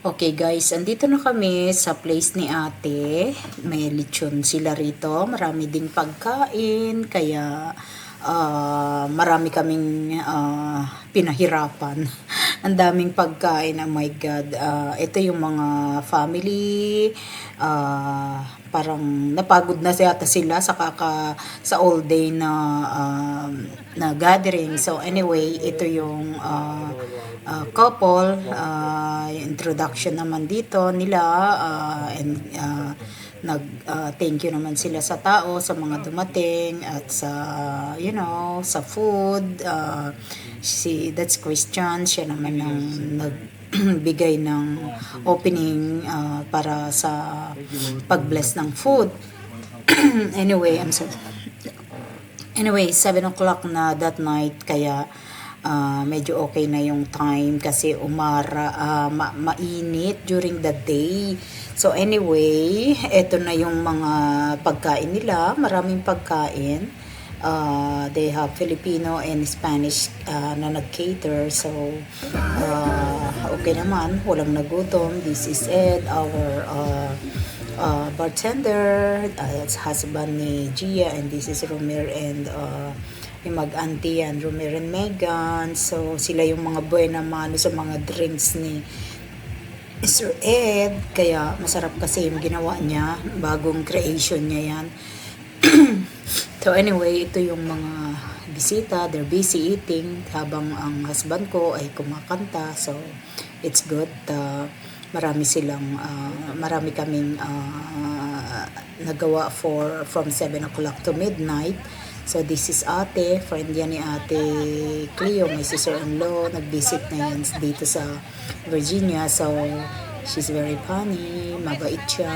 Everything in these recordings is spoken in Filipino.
Okay guys, andito na kami sa place ni ate. May lechon sila rito. Marami ding pagkain. Kaya marami kaming pinahirapan. Ang daming pagkain. Oh my God. Ito yung mga family. Parang napagod na yata sila sa all day na gathering. So anyway, ito yung couple, introduction naman dito nila, and thank you naman sila sa tao, sa mga dumating at sa sa food. That's Christian, siya naman ang nagbigay ng opening para sa pag-bless ng food. Anyway, 7 o'clock na that night, kaya medyo okay na yung time kasi mainit during the day. So anyway, eto na yung mga pagkain nila. Maraming pagkain. They have Filipino and Spanish na nag-cater. So okay naman, walang nagutom. This is Ed, our bartender, husband ni Gia, and this is Romer and yung mag-auntie yan, Romer and Megan. So sila yung mga buena mano sa mga drinks ni Mr. Ed. Kaya masarap kasi yung ginawa niya, bagong creation niya yan. So anyway, ito yung mga bisita. They're busy eating habang ang husband ko ay kumakanta. So it's good. Marami kaming nagawa from 7 o'clock to midnight. So this is ate, friend yan ni ate Cleo, my sister-in-law. Nag-visit na yan dito sa Virginia. So she's very funny, mabait siya,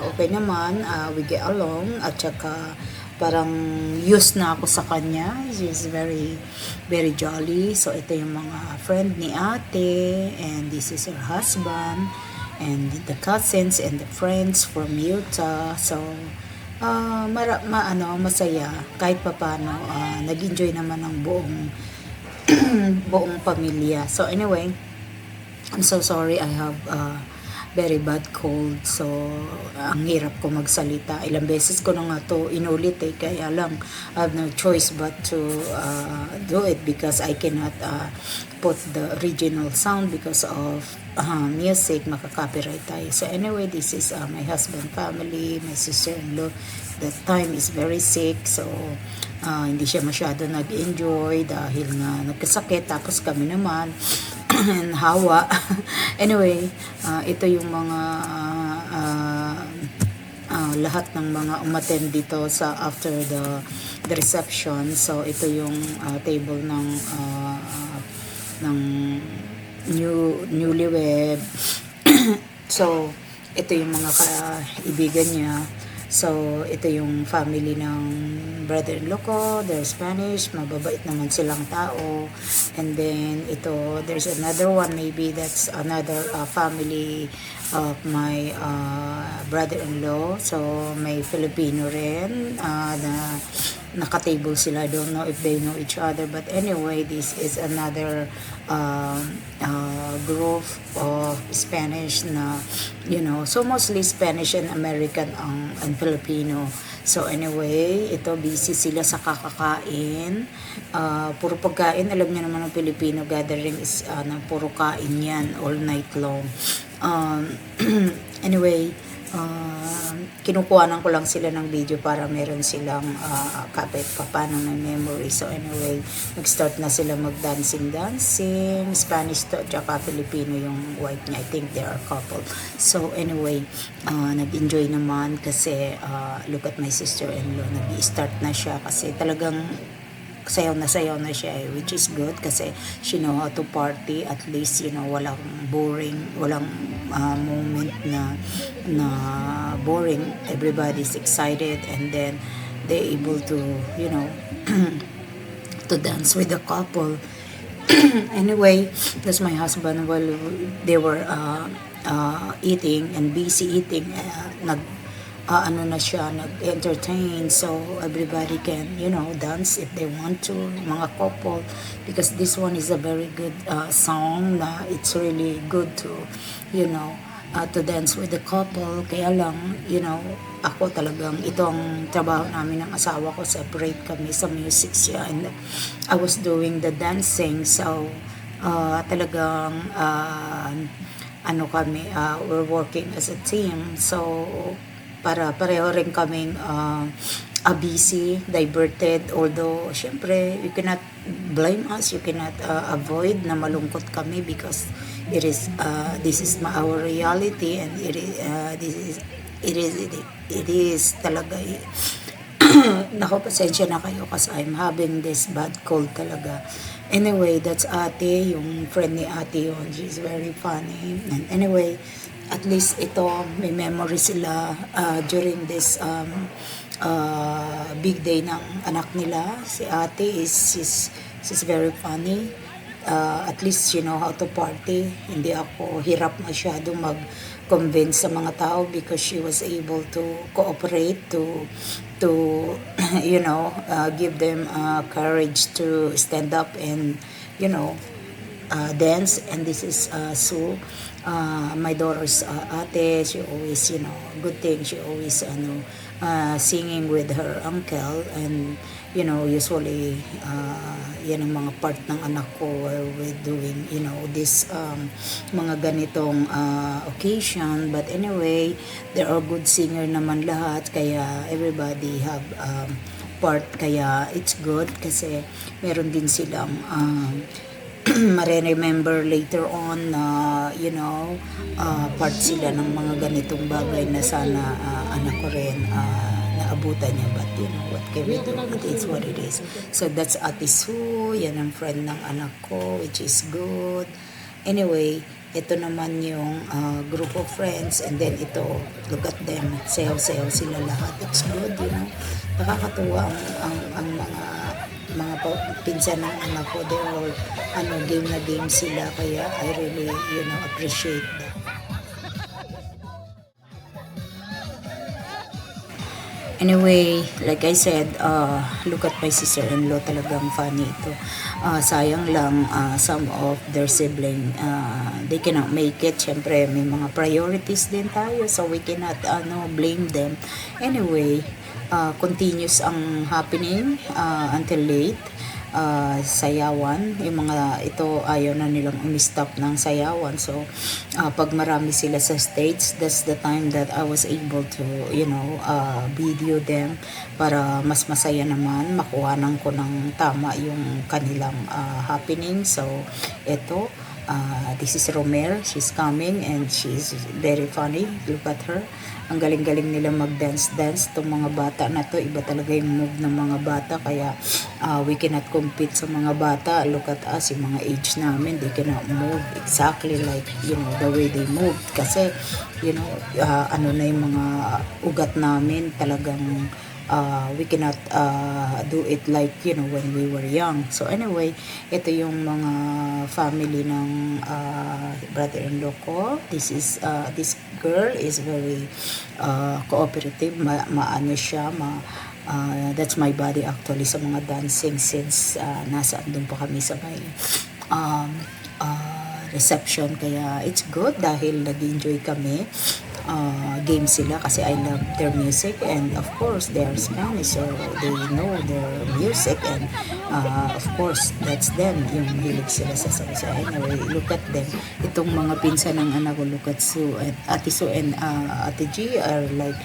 okay naman, we get along, at saka parang used na ako sa kanya. She's very, very jolly. So ito yung mga friend ni ate, and this is her husband, and the cousins and the friends from Utah. So masaya kahit papano. Nag-enjoy naman ang buong pamilya. So anyway, I'm so sorry, I have very bad cold. So ang hirap ko magsalita. Ilang beses ko na nga to inulit kaya lang I have no choice but to do it because I cannot put the original sound because of music, makaka-copyright tayo. So anyway, this is my husband family, my sister-in-law. That time is very sick, so hindi siya masyado nag-enjoy dahil nga nagkasakit. Tapos kami naman hawa. Anyway, ito yung mga lahat ng mga umattend dito sa after the reception. So ito yung table ng newlywed. So ito yung mga kaibigan niya. So ito yung family ng brother-in-law ko. They're Spanish, mababait naman silang tao. And then there's another one, maybe that's another family of my brother-in-law. So may Filipino rin na nakatable sila. I don't know if they know each other, but anyway, this is another group of Spanish na, so mostly Spanish and American and Filipino. So anyway, ito busy sila sa kakakain. Puro pagkain. Alam niyo naman ang Filipino gathering is puro kain yan all night long. Anyway, kinukuhanan ko lang sila ng video para meron silang kapit papano ng memory. So anyway, nag-start na sila mag-dancing. Spanish to, tsaka Filipino yung white niya. I think they are a couple. So anyway, nag-enjoy naman kasi look at my sister-in-law. Nag-start na siya kasi talagang sayaw na siya, which is good kasi she know how to party. At least walang boring, walang moment na boring. Everybody's excited, and then they able to to dance with the couple. Anyway, that's my husband. While they were eating and busy eating, ano na siya, nag-entertain. So, everybody can, dance if they want to, mga couple. Because this one is a very good song na it's really good to dance with the couple. Kaya lang, ako talagang, ito ang trabaho namin ng asawa ko, separate kami sa music siya. And I was doing the dancing. So, talagang, kami, we're working as a team. So, para pareho rin kaming busy, diverted. Although, syempre, you cannot blame us. You cannot avoid na malungkot kami because this is our reality, and it is talaga nako, pasensya na kayo kasi I'm having this bad cold talaga. Anyway, that's ate, yung friend ni ate yun. She's very funny. And anyway, at least ito, may memory sila during this big day ng anak nila. Si ate she's very funny. At least she know how to party. Hindi ako hirap masyado mag-convince sa mga tao because she was able to cooperate to give them courage to stand up and dance. And this is Sue, my daughter's ate. She always, good thing, she always singing with her uncle. And usually yan ang mga part ng anak ko where we're doing this mga ganitong occasion. But anyway, there are good singer naman lahat, kaya everybody have part, kaya it's good kasi meron din silang mare-remember later on na part sila ng mga ganitong bagay na sana anak ko rin naabutan niya. But what can we do? It's what it is. So that's Ate Sue, yan ang friend ng anak ko, which is good. Anyway, ito naman yung group of friends, and then ito, look at them, sayaw-sayaw sila lahat. It's good, nakakatuwa ang mga pinsan ng anak ko. They're all game na game sila, kaya I really appreciate that. Anyway, like I said, look at my sister-in-law, talagang funny ito. Sayang lang, some of their sibling, they cannot make it. Siyempre, may mga priorities din tayo, so we cannot blame them. Anyway, continuous ang happening until late. Sayawan, yung mga ito ayaw na nilang umistop ng sayawan. So pag marami sila sa stage, that's the time that I was able to video them para mas masaya naman, makuhanan ko ng tama yung kanilang happening. So ito, this is Romer, she's coming and she's very funny. Look at her, ang galing-galing nila mag-dance. Itong mga bata na to, iba talaga yung move ng mga bata, kaya we cannot compete sa mga bata. Look at us, yung mga age namin, they cannot move exactly like the way they move kasi na yung mga ugat namin talagang we cannot do it like when we were young. So anyway, ito yung mga family ng brother-in-law ko. This girl is very cooperative, maano siya, that's my body actually sa mga dancing since nasa andun pa kami sa may reception. Kaya it's good dahil nag-enjoy kami. Game sila kasi I love their music, and of course they are Spanish, so they know their music, and of course that's them, yung hilig sila sa salsa. Anyway, look at them, itong mga pinsan ng anak ko. Look at Sue and Ate Sue and Ate G are like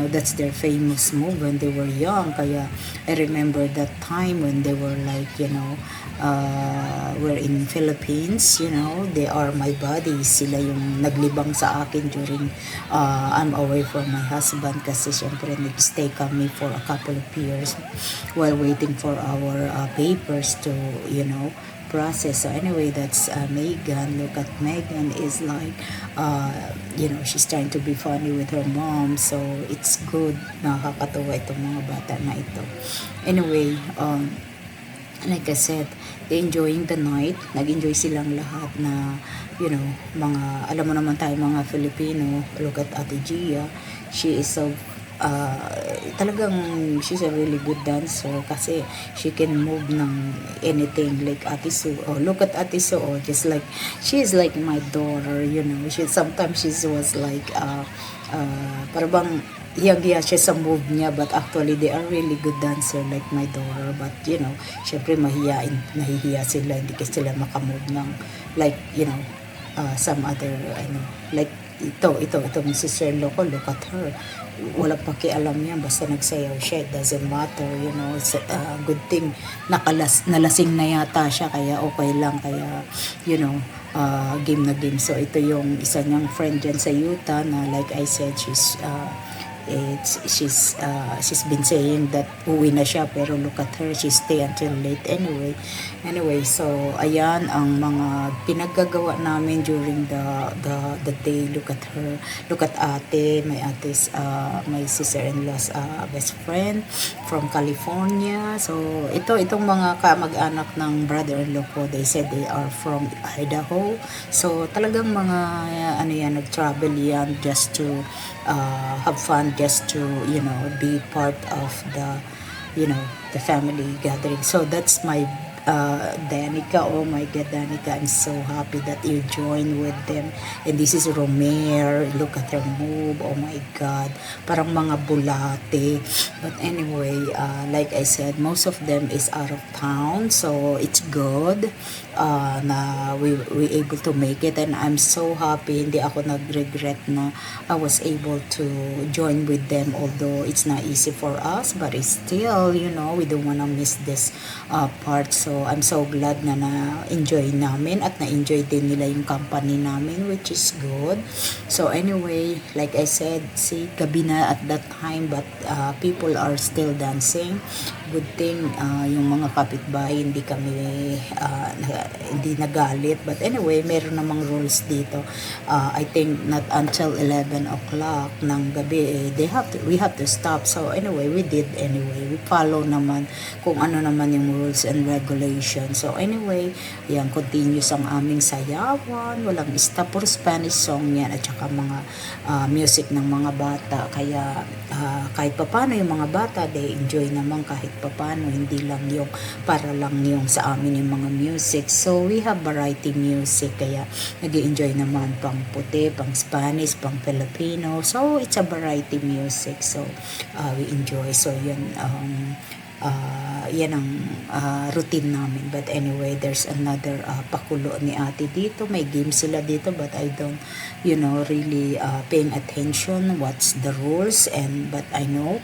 that's their famous move when they were young. Kaya I remember that time when they were like we're in Philippines, they are my buddies. Sila yung naglibang sa akin during I'm away from my husband kasi syempre nag-stay kami for a couple of years while waiting for our papers to process. So anyway, that's Megan. Look at Megan is like she's trying to be funny with her mom, so it's good. Nakakatawa itong mga bata na ito. Anyway, like I said, they enjoying the night. Nag-enjoy silang lahat na mga, alam mo naman tayo mga Filipino. Look at Ate Gia, she is so talagang she's a really good dancer kasi she can move ng anything like Ate Sue. Oh, look at Ate Sue. Oh, just like she is like my daughter, you know. Sometimes she was like parang hiyang-hiya siya sa move niya, but actually they are really good dancer like my daughter, but you know, syempre nahihiya sila, hindi kasi sila makamove ng like, you know, some other, ano, like itong si Sir Loco, look at her, walang pakialam yan, basta nagsayaw siya, it doesn't matter, you know. It's, good thing nalasing na yata siya, kaya okay lang, kaya you know, game na game. So ito yung isa niyang friend dyan sa Utah na like I said, she's been saying that uwi na siya, pero look at her, she stay until late anyway. So ayan ang mga pinaggagawa namin during the day. Look at her, look at ate, my sister-in-law's best friend from California. So itong mga kamag-anak ng brother-in-law ko, they said they are from Idaho. So talagang mga ano yan, nag-travel yan just to have fun, just to, you know, be part of the, you know, the family gathering. So that's my Danica. Oh my God, Danica, I'm so happy that you joined with them. And this is Romer. Look at her move. Oh my God, parang mga bulate. But anyway, like I said, most of them is out of town, so it's good na we able to make it, and I'm so happy. Hindi ako nag-regret na I was able to join with them, although it's not easy for us, but it's still, you know, we don't wanna miss this part. So I'm so glad na na-enjoy namin at na-enjoy din nila yung company namin, which is good. So anyway, like I said, see, gabi na at that time, but people are still dancing. Good thing yung mga kapitbahay hindi nagalit. But anyway, meron namang rules dito. I think not until 11 o'clock ng gabi, we have to stop. So anyway, we did anyway. We follow naman kung ano naman yung rules and regulations. So anyway, yan, continuous ang aming sayawan. Walang stop, for Spanish song yan, at saka mga music ng mga bata. Kaya kahit papano yung mga bata, they enjoy naman kahit papano. Hindi lang yung para lang yung sa amin yung mga music. So we have variety music, kaya nag-enjoy naman pang puti, pang Spanish, pang Filipino. So it's a variety music. So we enjoy. So yun yan ang routine namin. But anyway, there's another pakulo ni ate dito. May game sila dito, but I don't, you know, really paying attention what's the rules, but I know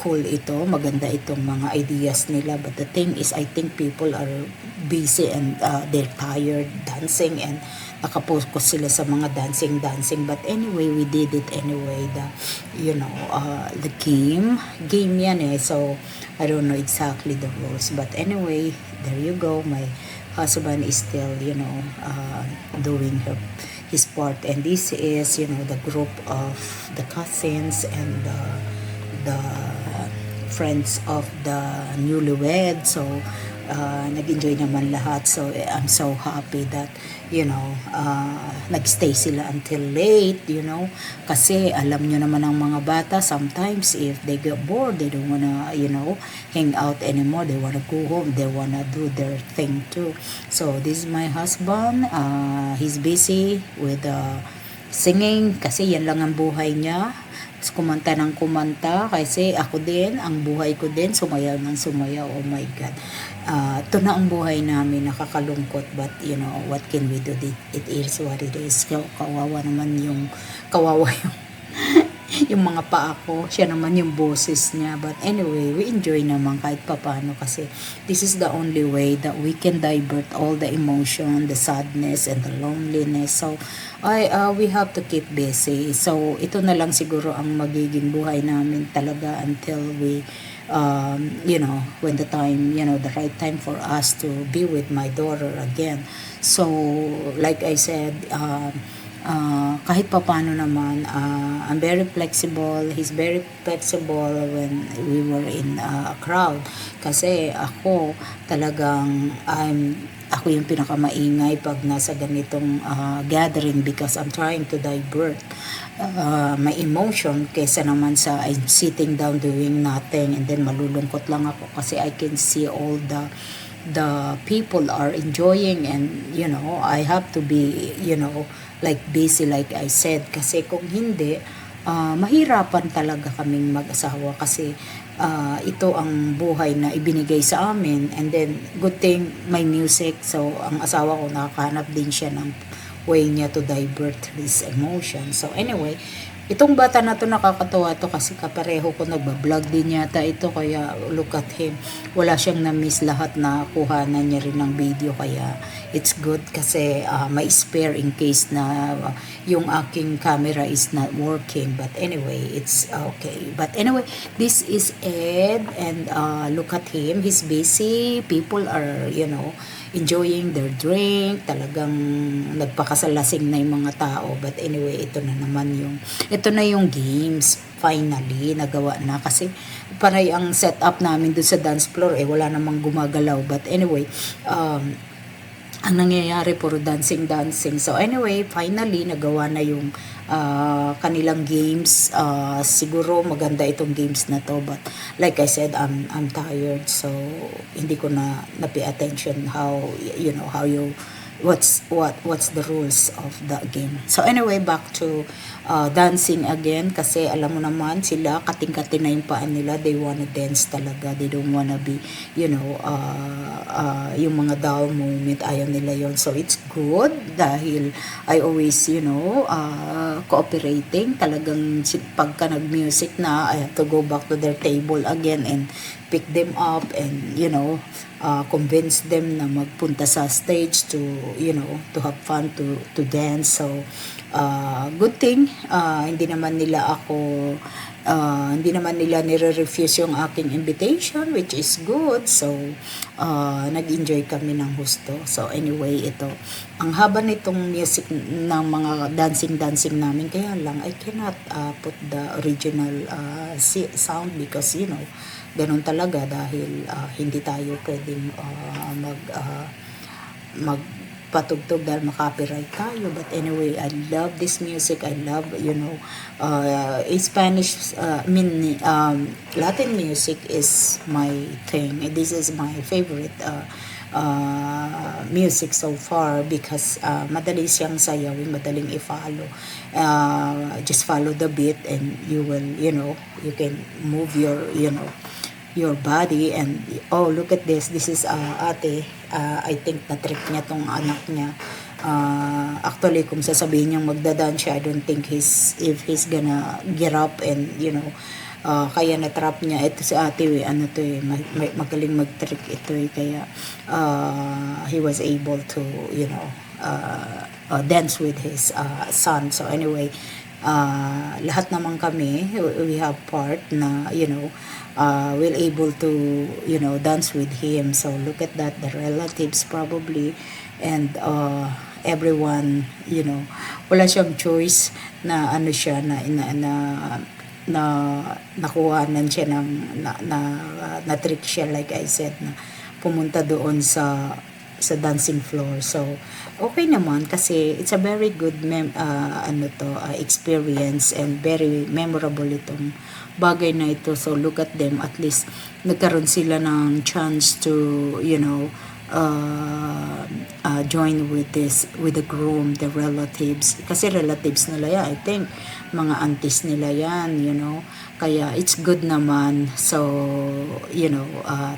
cool ito, maganda itong mga ideas nila, but the thing is, I think people are busy and they're tired dancing, and nakapokus sila sa mga dancing, but anyway, we did it anyway. The game yan so I don't know exactly the rules, but anyway, there you go. My husband is still, doing his part, and this is, the group of the cousins and the friends of the newlywed. So nag-enjoy naman lahat. So I'm so happy that nagstay sila until late, kasi alam nyo naman ang mga bata, sometimes if they get bored, they don't wanna hang out anymore, they wanna go home, they wanna do their thing too. So this is my husband. He's busy with singing, kasi yan lang ang buhay niya. Kumanta ng kumanta, kasi ako din, ang buhay ko din, sumayaw ng sumayaw. Oh my God. Ito na ang buhay namin, nakakalungkot, but what can we do? It is what it is. Kawawa naman yung yung mga paa ko, siya naman yung boses niya. But anyway, we enjoy naman kahit papano, kasi this is the only way that we can divert all the emotion, the sadness, and the loneliness. So we have to keep busy. So ito na lang siguro ang magiging buhay namin talaga until we when the time, the right time for us to be with my daughter again. So like I said, kahit papano naman, I'm very flexible. He's very flexible when we were in a crowd. Kasi ako talagang ako yung pinakamaingay pag nasa ganitong gathering because I'm trying to divert my emotion kesa naman sa I'm sitting down doing nothing and then malulungkot lang ako kasi I can see all the people are enjoying and I have to be like busy like I said kasi kung hindi mahirapan talaga kaming mag-asawa kasi ito ang buhay na ibinigay sa amin and then good thing may music so ang asawa ko nakakahanap din siya ng way niya to divert his emotion. So anyway, itong bata na to nakakatawa to kasi kapareho ko nagbablog din yata ito kaya look at him. Wala siyang na-miss lahat na kuhanan niya rin ng video kaya it's good kasi may spare in case na yung aking camera is not working but anyway it's okay. But anyway, this is Ed and look at him, he's busy, people are enjoying their drink, talagang nagpakasalasing na yung mga tao. But anyway, ito na yung games. Finally, nagawa na. Kasi panay ang setup namin doon sa dance floor, wala namang gumagalaw. But anyway, ang nangyayari puro dancing. So anyway, finally nagawa na yung kanilang games. Siguro maganda itong games na to but like I said, I'm tired so hindi ko na pay attention how you what's the rules of the game. So anyway, back to dancing again kasi alam mo naman sila kating-kating na yung paan nila, they wanna dance talaga, they don't wanna be yung mga dull moment, ayaw nila yon. So it's good dahil I always cooperating talagang pagka nag-music na I have to go back to their table again and pick them up and convince them na magpunta sa stage to to have fun to dance. So good thing hindi naman nila nire-refuse yung aking invitation which is good. So nag-enjoy kami ng husto. So anyway, ito ang haba nitong music ng mga dancing namin kaya lang I cannot put the original sound because ganun talaga dahil hindi tayo pwedeng magpatugtog dahil makopyright tayo. But anyway, I love this music. I love Spanish Latin music is my thing. This is my favorite music so far because madali siyang sayawin, madaling i-follow. Just follow the beat and you will you can move your body and look at this is ate, I think na trick niya tong anak niya. Actually kung sasabihin niyang magdadance siya, I don't think if he's gonna get up and kaya na-trap niya. Ito si ate magaling mag-trick ito kaya he was able to dance with his son. So anyway, lahat naman kami we have part na will able to dance with him. So look at that, the relatives probably and everyone wala siyang choice na siya na nakuhanan siya ng na trick siya like I said na pumunta doon sa dancing floor. So okay naman kasi it's a very good experience and very memorable itong bagay na ito. So look at them, at least nagkaroon sila ng chance to join with the groom, the relatives kasi relatives nila yan, I think mga aunties nila yan kaya it's good naman. So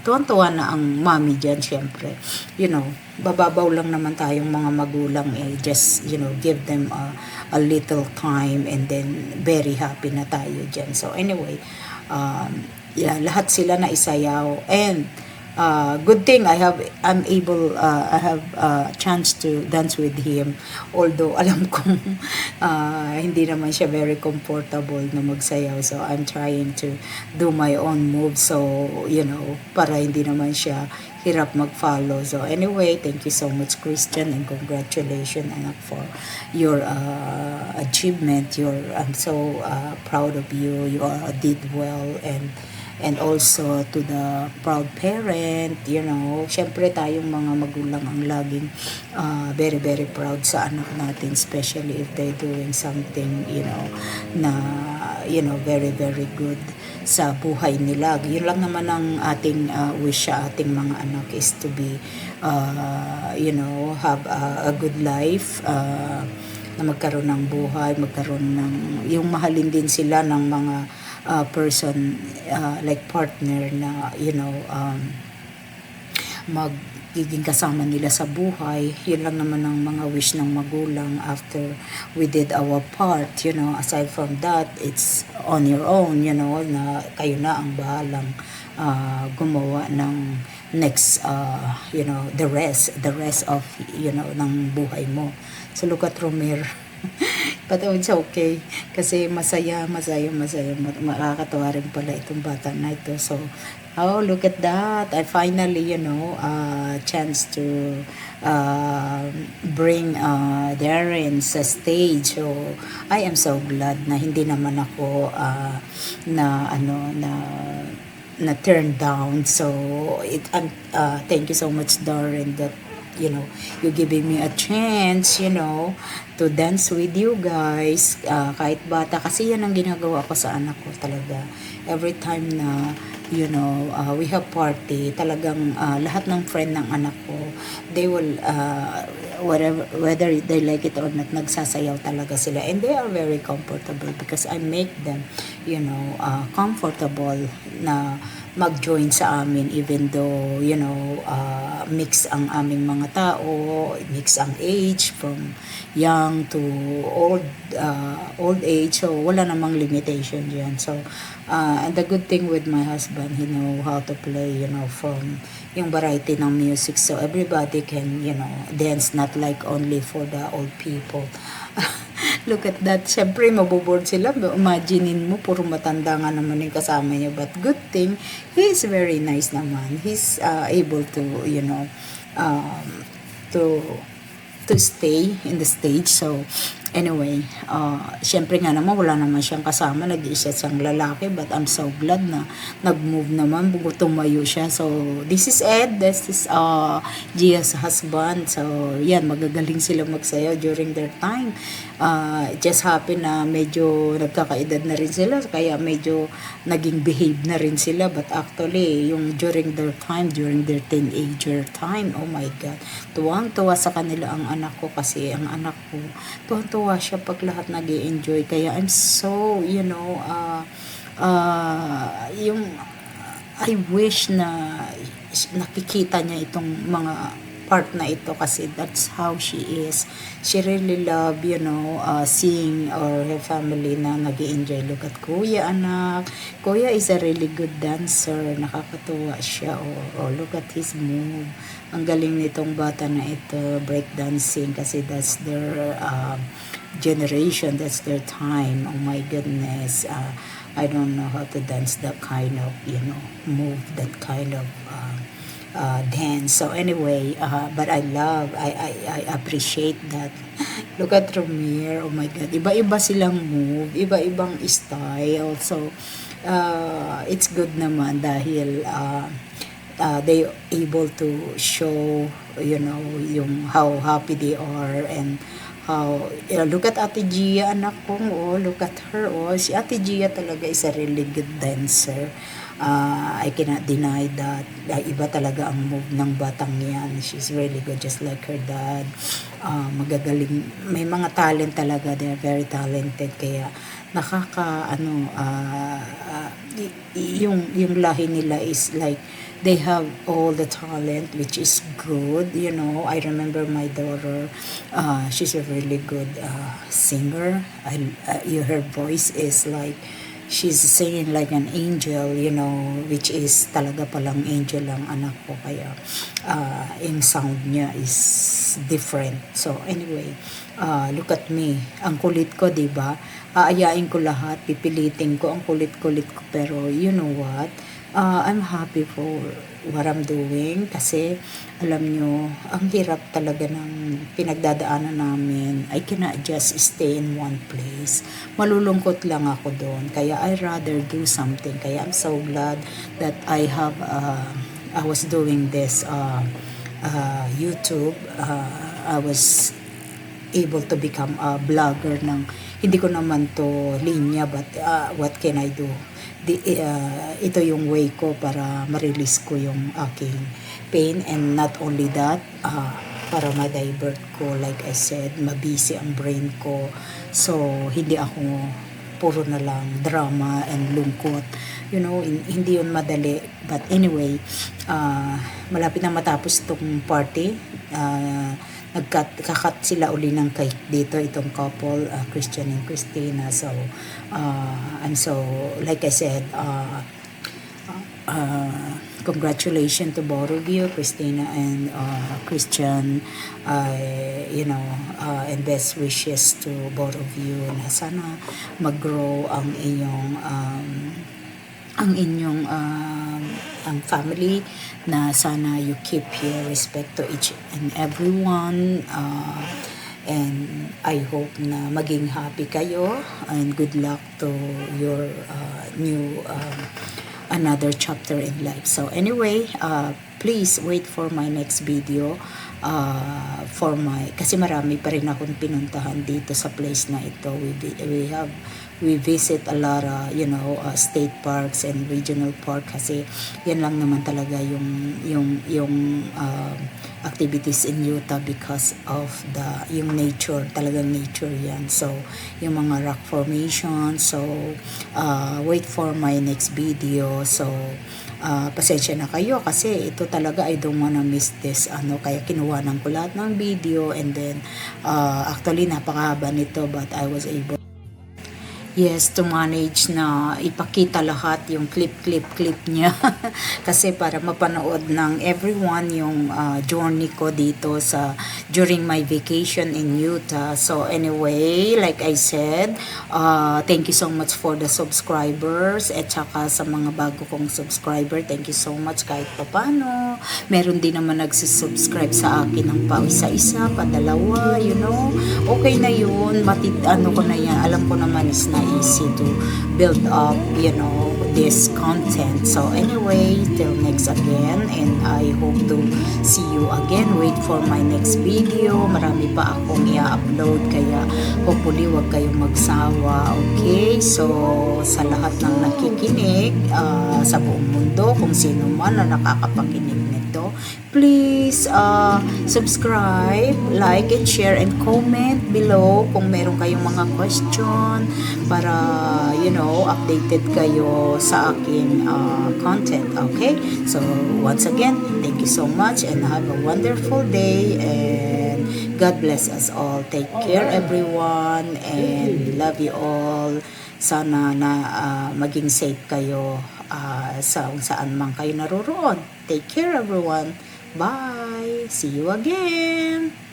tuwan-tuwa na ang mami dyan syempre. Bababaw lang naman tayong mga magulang just give them a little time and then very happy na tayo dyan. So anyway, lahat sila na isayaw and good thing I have a chance to dance with him, although alam kong hindi naman siya very comfortable na magsayaw. So I'm trying to do my own moves so para hindi naman siya hirap mag-follow. So anyway, thank you so much Christian and congratulations for your achievement. I'm so proud of you. You did well and and also to the proud parent, syempre tayong mga magulang ang laging very very proud sa anak natin, especially if they're doing something, na very very good sa buhay nila. Yun lang naman ang ating wish sa ating mga anak, is to be have a good life, na magkaroon ng buhay, magkaroon ng, yung mahalin din sila ng mga person, like partner na, magiging kasama nila sa buhay. Yun lang naman ang mga wish ng magulang after we did our part. Aside from that, it's on your own, na kayo na ang bahalang gumawa ng next, the rest of, ng buhay mo. So look at Romer. But it's okay. Kasi masaya. Makakatawa rin pala itong bata na ito. So, look at that. I finally, chance to bring Darren sa stage. So, I am so glad na hindi naman ako na turn down. So, thank you so much, Darren, that you're giving me a chance, to dance with you guys, kahit bata, kasi yan ang ginagawa ko sa anak ko talaga. Every time na, we have party, talagang lahat ng friend ng anak ko, they will, whether they like it or not, nagsasayaw talaga sila. And they are very comfortable because I make them, comfortable na mag-join sa amin, even though, mix ang aming mga tao, mix ang age from young to old age, so wala namang limitation dyan. So, and the good thing with my husband, he know how to play, from yung variety ng music, so everybody can, dance, not like only for the old people. Look at that. Siyempre, maboboard sila. Imaginein mo, puro matanda nga naman yung kasama niya. But good thing, he is very nice naman. He's able to, to stay in the stage. So, anyway, syempre nga naman, wala naman siyang kasama. Nag-iisa siyang lalaki. But I'm so glad na nag-move naman. Tumayo siya. So, this is Ed. This is Gia's husband. So, yan, magagaling sila magsayaw during their time. It just happened na medyo nagkakaedad na rin sila. Kaya medyo naging behave na rin sila. But actually, yung during their time, during their teenager time, oh my God, tuwang-tuwa sa kanila ang anak ko. Kasi ang anak ko, tuwang-tuwa siya pag lahat nag-i-enjoy. Kaya I'm so, yung I wish na nakikita niya itong mga part na ito, kasi that's how she is. She really love, seeing or her family na nag-i-enjoy. Look at Kuya, anak. Kuya is a really good dancer. Nakakatuwa siya. Oh, look at his move. Ang galing nitong bata na ito, breakdancing, kasi that's their generation, that's their time. Oh my goodness. I don't know how to dance that kind of, move, that kind of dance. So anyway, but I appreciate that. Look at Romir. Oh my God. Iba-iba silang move, iba-ibang style. So, it's good naman dahil they able to show, yung how happy they are, and how, look at Ate Gia, anak ko, look at her, si Ate Gia talaga is a really good dancer. I cannot deny that. Iba talaga ang move ng batang yan. She's really good, just like her dad. Magagaling. May mga talent talaga. They're very talented. Kaya yung lahi nila is like, they have all the talent, which is good. I remember my daughter, she's a really good singer. Her voice is like, she's singing like an angel, which is talaga palang angel ang anak ko. Kaya yung sound niya is different. So anyway, look at me. Ang kulit ko, diba? Aayain ko lahat, pipilitin ko, ang kulit-kulit ko. Pero you know what? I'm happy for what I'm doing kasi alam nyo, ang hirap talaga ng pinagdadaanan namin. I cannot just stay in one place. Malulungkot lang ako doon. Kaya I rather do something. Kaya I'm so glad that I was doing this YouTube. I was able to become a blogger ng hindi ko naman to linya, but what can I do? Ito yung way ko para ma-release ko yung aking pain, and not only that, para ma-divert ko, like I said, mabisi ang brain ko, so hindi ako puro na lang drama and lungkot, hindi yun madali. But anyway, malapit na matapos itong party. Kakat sila uli ng cake dito, itong couple, Christian and Christina. So I'm so, like I said, congratulations to both of you, Christina and Christian, and best wishes to both of you na sana mag-grow ang family, na sana you keep your respect to each and everyone, and I hope na maging happy kayo, and good luck to your new another chapter in life. So anyway, please wait for my next video, kasi marami pa rin akong pinuntahan dito sa place na ito. We visit a lot state parks and regional park, kasi yan lang naman talaga yung activities in Utah, because of yung nature, talagang nature yan. So yung mga rock formation. So wait for my next video. So pasensya na kayo kasi ito talaga, I don't wanna miss this, kaya kinuhanan ko lahat ng video, and then actually napakahaba nito, but I was able to manage na ipakita lahat yung clip niya kasi para mapanood ng everyone yung journey ko dito during my vacation in Utah. So anyway, like I said, thank you so much for the subscribers, at saka sa mga bago kong subscriber, thank you so much. Kahit papano, meron din naman nagsisubscribe sa akin ng isa-isa, padalawa, okay na yun, ko na yan, alam ko naman is na easy to build up, this content. So anyway, till next again, and I hope to see you again. Wait for my next video. Marami pa akong i-upload, kaya hopefully wag kayong magsawa. Okay? So sa lahat ng nakikinig sa buong mundo, kung sino man na nakakapakinig nito, please subscribe, like, and share, and comment below kung meron kayong mga question para updated kayo sa aking content. Okay, so once again, thank you so much, and have a wonderful day, and God bless us all. Take care everyone, and love you all. Sana na maging safe kayo sa kung saan man kayo naroroon. Take care everyone. Bye. See you again.